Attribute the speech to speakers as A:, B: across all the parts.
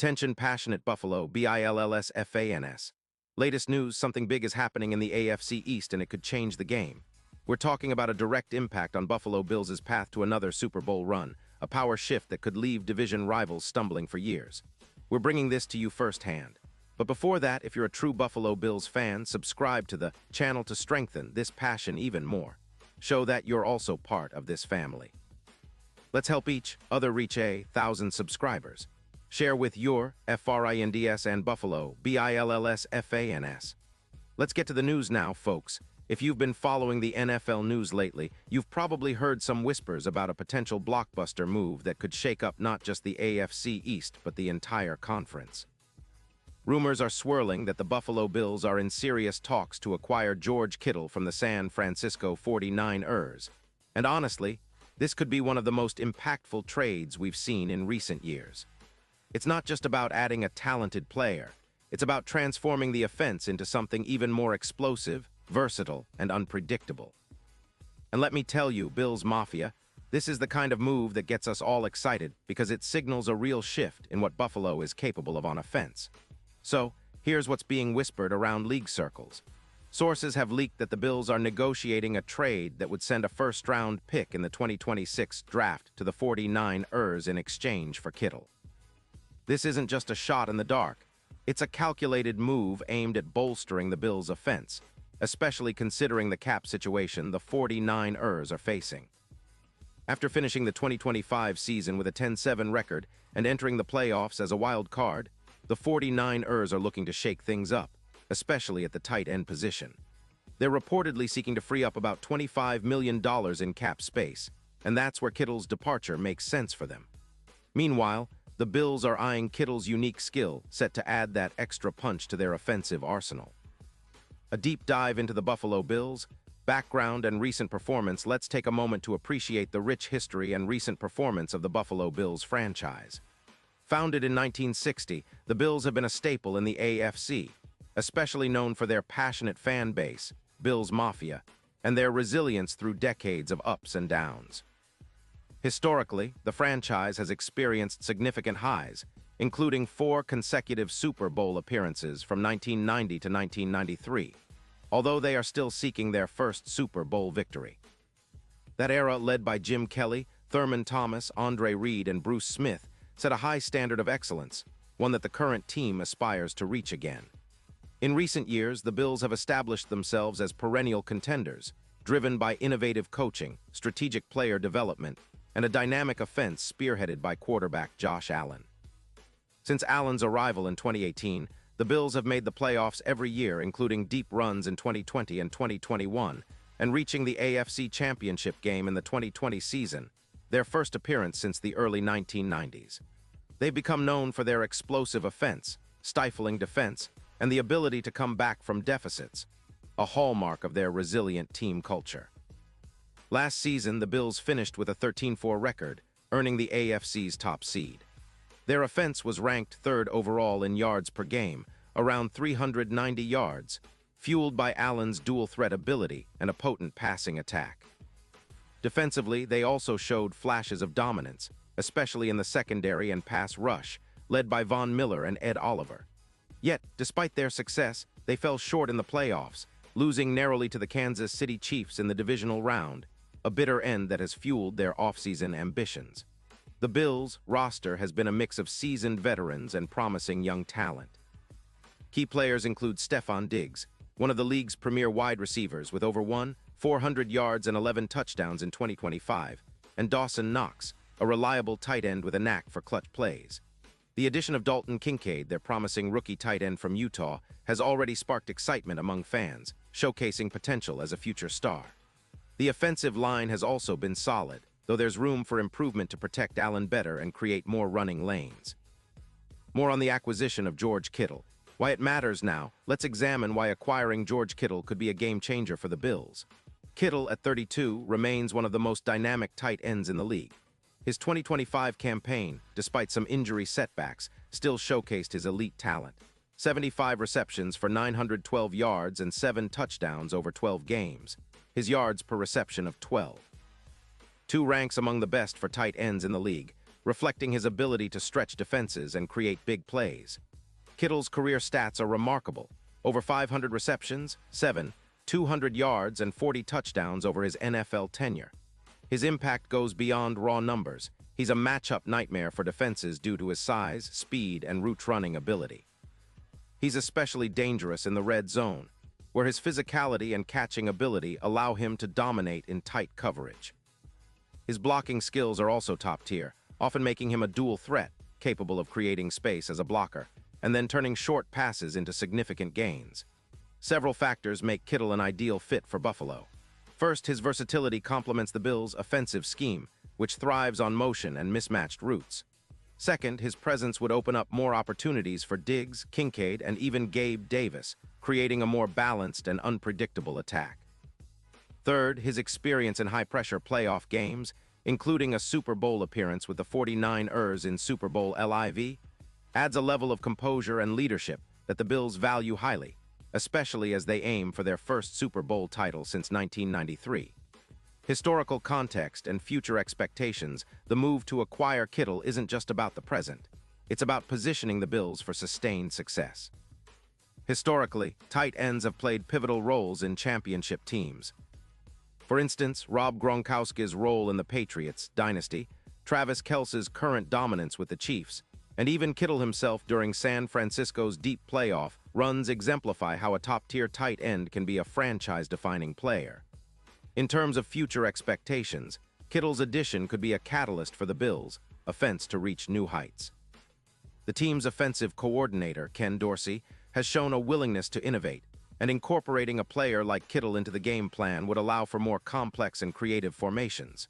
A: Attention passionate Buffalo, BILLSFANS. Latest news, something big is happening in the AFC East and it could change the game. We're talking about a direct impact on Buffalo Bills' path to another Super Bowl run, a power shift that could leave division rivals stumbling for years. We're bringing this to you firsthand. But before that, if you're a true Buffalo Bills fan, subscribe to the channel to strengthen this passion even more. Show that you're also part of this family. Let's help each other reach 1,000 subscribers. Share with your FRINDS and Buffalo, BILLSFANS. Let's get to the news now, folks. If you've been following the NFL news lately, you've probably heard some whispers about a potential blockbuster move that could shake up not just the AFC East, but the entire conference. Rumors are swirling that the Buffalo Bills are in serious talks to acquire George Kittle from the San Francisco 49ers. And honestly, this could be one of the most impactful trades we've seen in recent years. It's not just about adding a talented player. It's about transforming the offense into something even more explosive, versatile, and unpredictable. And let me tell you, Bills Mafia, this is the kind of move that gets us all excited because it signals a real shift in what Buffalo is capable of on offense. So, here's what's being whispered around league circles. Sources have leaked that the Bills are negotiating a trade that would send a first-round pick in the 2026 draft to the 49ers in exchange for Kittle. This isn't just a shot in the dark. It's a calculated move aimed at bolstering the Bills' offense, especially considering the cap situation the 49ers are facing. After finishing the 2025 season with a 10-7 record and entering the playoffs as a wild card, the 49ers are looking to shake things up, especially at the tight end position. They're reportedly seeking to free up about $25 million in cap space, and that's where Kittle's departure makes sense for them. Meanwhile, the Bills are eyeing Kittle's unique skill, set to add that extra punch to their offensive arsenal. A deep dive into the Buffalo Bills, background and recent performance. Let's take a moment to appreciate the rich history and recent performance of the Buffalo Bills franchise. Founded in 1960, the Bills have been a staple in the AFC, especially known for their passionate fan base, Bills Mafia, and their resilience through decades of ups and downs. Historically, the franchise has experienced significant highs, including 4 consecutive Super Bowl appearances from 1990 to 1993, although they are still seeking their first Super Bowl victory. That era, led by Jim Kelly, Thurman Thomas, Andre Reed, and Bruce Smith, set a high standard of excellence, one that the current team aspires to reach again. In recent years, the Bills have established themselves as perennial contenders, driven by innovative coaching, strategic player development, and a dynamic offense spearheaded by quarterback Josh Allen. Since Allen's arrival in 2018, the Bills have made the playoffs every year, including deep runs in 2020 and 2021, and reaching the AFC Championship game in the 2020 season, their first appearance since the early 1990s. They've become known for their explosive offense, stifling defense, and the ability to come back from deficits, a hallmark of their resilient team culture. Last season, the Bills finished with a 13-4 record, earning the AFC's top seed. Their offense was ranked 3rd overall in yards per game, around 390 yards, fueled by Allen's dual-threat ability and a potent passing attack. Defensively, they also showed flashes of dominance, especially in the secondary and pass rush, led by Von Miller and Ed Oliver. Yet, despite their success, they fell short in the playoffs, losing narrowly to the Kansas City Chiefs in the divisional round, a bitter end that has fueled their offseason ambitions. The Bills' roster has been a mix of seasoned veterans and promising young talent. Key players include Stefon Diggs, one of the league's premier wide receivers with over 400 yards and 11 touchdowns in 2025, and Dawson Knox, a reliable tight end with a knack for clutch plays. The addition of Dalton Kincaid, their promising rookie tight end from Utah, has already sparked excitement among fans, showcasing potential as a future star. The offensive line has also been solid, though there's room for improvement to protect Allen better and create more running lanes. More on the acquisition of George Kittle. Why it matters now, let's examine why acquiring George Kittle could be a game-changer for the Bills. Kittle, at 32, remains one of the most dynamic tight ends in the league. His 2025 campaign, despite some injury setbacks, still showcased his elite talent. 75 receptions for 912 yards and 7 touchdowns over 12 games. His yards per reception of 12. 2 ranks among the best for tight ends in the league, reflecting his ability to stretch defenses and create big plays. Kittle's career stats are remarkable. Over 500 receptions, 200 yards, and 40 touchdowns over his NFL tenure. His impact goes beyond raw numbers. He's a matchup nightmare for defenses due to his size, speed, and route-running ability. He's especially dangerous in the red zone, where his physicality and catching ability allow him to dominate in tight coverage. His blocking skills are also top-tier, often making him a dual threat, capable of creating space as a blocker, and then turning short passes into significant gains. Several factors make Kittle an ideal fit for Buffalo. First, his versatility complements the Bills' offensive scheme, which thrives on motion and mismatched routes. Second, his presence would open up more opportunities for Diggs, Kincaid, and even Gabe Davis, creating a more balanced and unpredictable attack. Third, his experience in high-pressure playoff games, including a Super Bowl appearance with the 49ers in Super Bowl LIV, adds a level of composure and leadership that the Bills value highly, especially as they aim for their first Super Bowl title since 1993. Historical context and future expectations, the move to acquire Kittle isn't just about the present. It's about positioning the Bills for sustained success. Historically, tight ends have played pivotal roles in championship teams. For instance, Rob Gronkowski's role in the Patriots dynasty, Travis Kelce's current dominance with the Chiefs, and even Kittle himself during San Francisco's deep playoff runs exemplify how a top-tier tight end can be a franchise-defining player. In terms of future expectations, Kittle's addition could be a catalyst for the Bills' offense to reach new heights. The team's offensive coordinator, Ken Dorsey, has shown a willingness to innovate, and incorporating a player like Kittle into the game plan would allow for more complex and creative formations.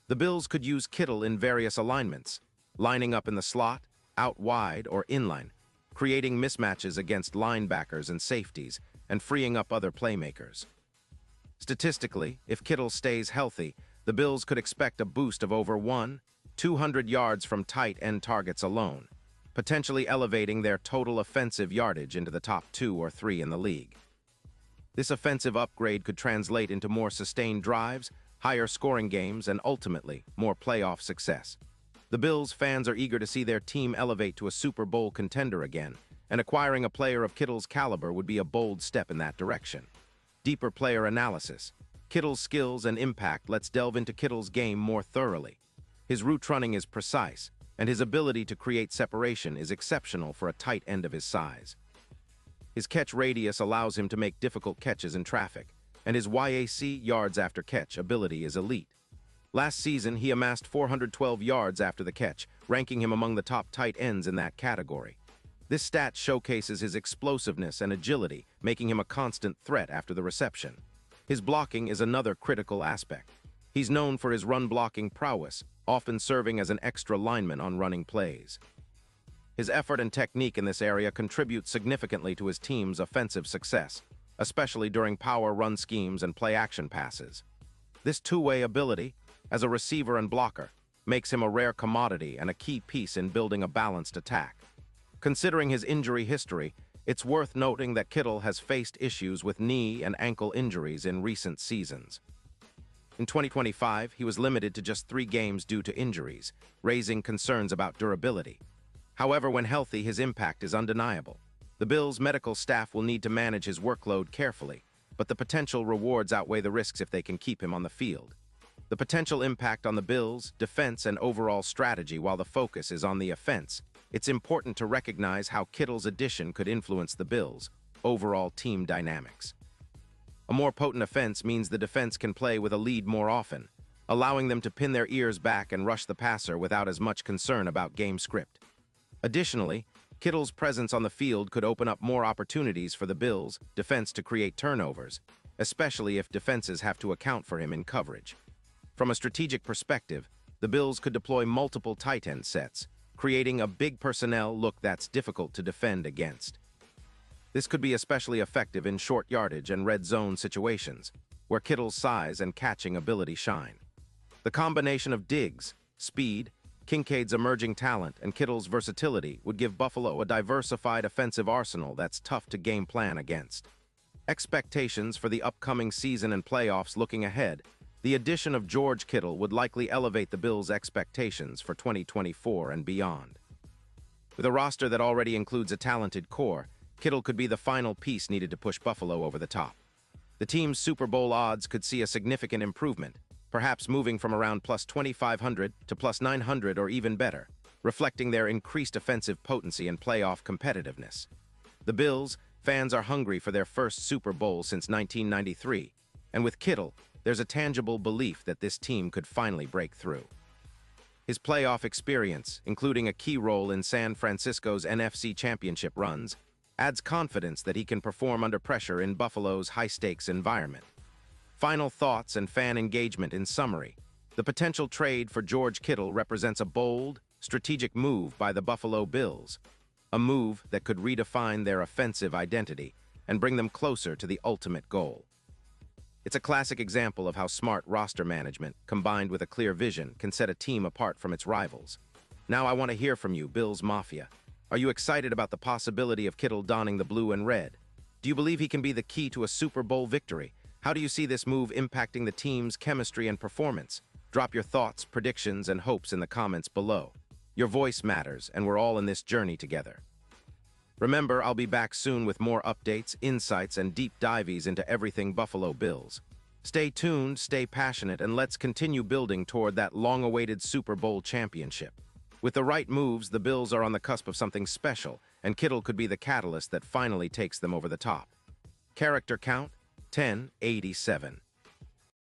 A: The Bills could use Kittle in various alignments, lining up in the slot, out wide, or inline, creating mismatches against linebackers and safeties, and freeing up other playmakers. Statistically, if Kittle stays healthy, the Bills could expect a boost of over 200 yards from tight end targets alone, potentially elevating their total offensive yardage into the top 2 or 3 in the league. This offensive upgrade could translate into more sustained drives, higher scoring games, and ultimately, more playoff success. The Bills fans are eager to see their team elevate to a Super Bowl contender again, and acquiring a player of Kittle's caliber would be a bold step in that direction. Deeper player analysis. Kittle's skills and impact. Let's delve into Kittle's game more thoroughly. His route running is precise, and his ability to create separation is exceptional for a tight end of his size. His catch radius allows him to make difficult catches in traffic, and his YAC yards after catch ability is elite. Last season, he amassed 412 yards after the catch, ranking him among the top tight ends in that category. This stat showcases his explosiveness and agility, making him a constant threat after the reception. His blocking is another critical aspect. He's known for his run-blocking prowess, often serving as an extra lineman on running plays. His effort and technique in this area contribute significantly to his team's offensive success, especially during power run schemes and play-action passes. This two-way ability, as a receiver and blocker, makes him a rare commodity and a key piece in building a balanced attack. Considering his injury history, it's worth noting that Kittle has faced issues with knee and ankle injuries in recent seasons. In 2025, he was limited to just 3 games due to injuries, raising concerns about durability. However, when healthy, his impact is undeniable. The Bills' medical staff will need to manage his workload carefully, but the potential rewards outweigh the risks if they can keep him on the field. The potential impact on the Bills' defense and overall strategy while the focus is on the offense. It's important to recognize how Kittle's addition could influence the Bills' overall team dynamics. A more potent offense means the defense can play with a lead more often, allowing them to pin their ears back and rush the passer without as much concern about game script. Additionally, Kittle's presence on the field could open up more opportunities for the Bills' defense to create turnovers, especially if defenses have to account for him in coverage. From a strategic perspective, the Bills could deploy multiple tight end sets, creating a big personnel look that's difficult to defend against. This could be especially effective in short yardage and red zone situations, where Kittle's size and catching ability shine. The combination of Diggs' speed, Kincaid's emerging talent, and Kittle's versatility would give Buffalo a diversified offensive arsenal that's tough to game plan against. Expectations for the upcoming season and playoffs. Looking ahead, The addition of George Kittle would likely elevate the Bills' expectations for 2024 and beyond. With a roster that already includes a talented core, Kittle could be the final piece needed to push Buffalo over the top. The team's Super Bowl odds could see a significant improvement, perhaps moving from around plus 2,500 to plus 900 or even better, reflecting their increased offensive potency and playoff competitiveness. The Bills, fans are hungry for their first Super Bowl since 1993, and with Kittle, there's a tangible belief that this team could finally break through. His playoff experience, including a key role in San Francisco's NFC Championship runs, adds confidence that he can perform under pressure in Buffalo's high-stakes environment. Final thoughts and fan engagement in summary. The potential trade for George Kittle represents a bold, strategic move by the Buffalo Bills, a move that could redefine their offensive identity and bring them closer to the ultimate goal. It's a classic example of how smart roster management, combined with a clear vision, can set a team apart from its rivals. Now I want to hear from you, Bills Mafia. Are you excited about the possibility of Kittle donning the blue and red? Do you believe he can be the key to a Super Bowl victory? How do you see this move impacting the team's chemistry and performance? Drop your thoughts, predictions, and hopes in the comments below. Your voice matters, and we're all in this journey together. Remember, I'll be back soon with more updates, insights, and deep dives into everything Buffalo Bills. Stay tuned, stay passionate, and let's continue building toward that long-awaited Super Bowl championship. With the right moves, the Bills are on the cusp of something special, and Kittle could be the catalyst that finally takes them over the top. Character count, 1087.